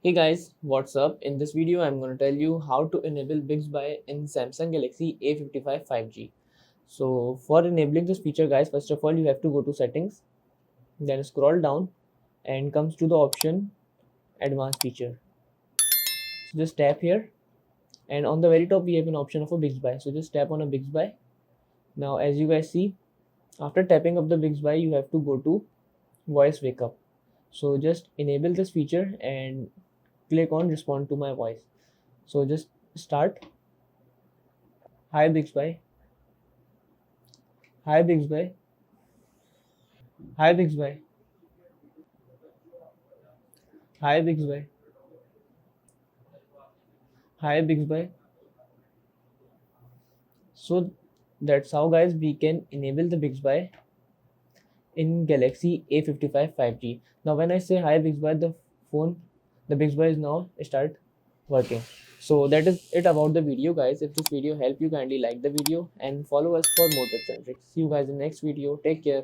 Hey guys, what's up? In this video, I'm going to tell you how to enable Bixby in Samsung Galaxy A55 5G. So for enabling this feature guys, first of all, you have to go to settings, then scroll down and comes to the option advanced feature. So just tap here and on the very top, we have an option of a Bixby. So just tap on a Bixby. Now, as you guys see, after tapping of the Bixby, you have to go to voice wake up. So just enable this feature and click on respond to my voice. So just start. Hi Bixby. Hi Bixby. Hi Bixby. Hi Bixby. Hi Bixby. So that's how guys we can enable the Bixby in Galaxy A55 5G. Now when I say hi Bixby, phone, the Bixby is now start working. So that is it about the video guys. If this video helped you, kindly like the video and follow us for more tips and tricks. See you guys in the next video. Take care.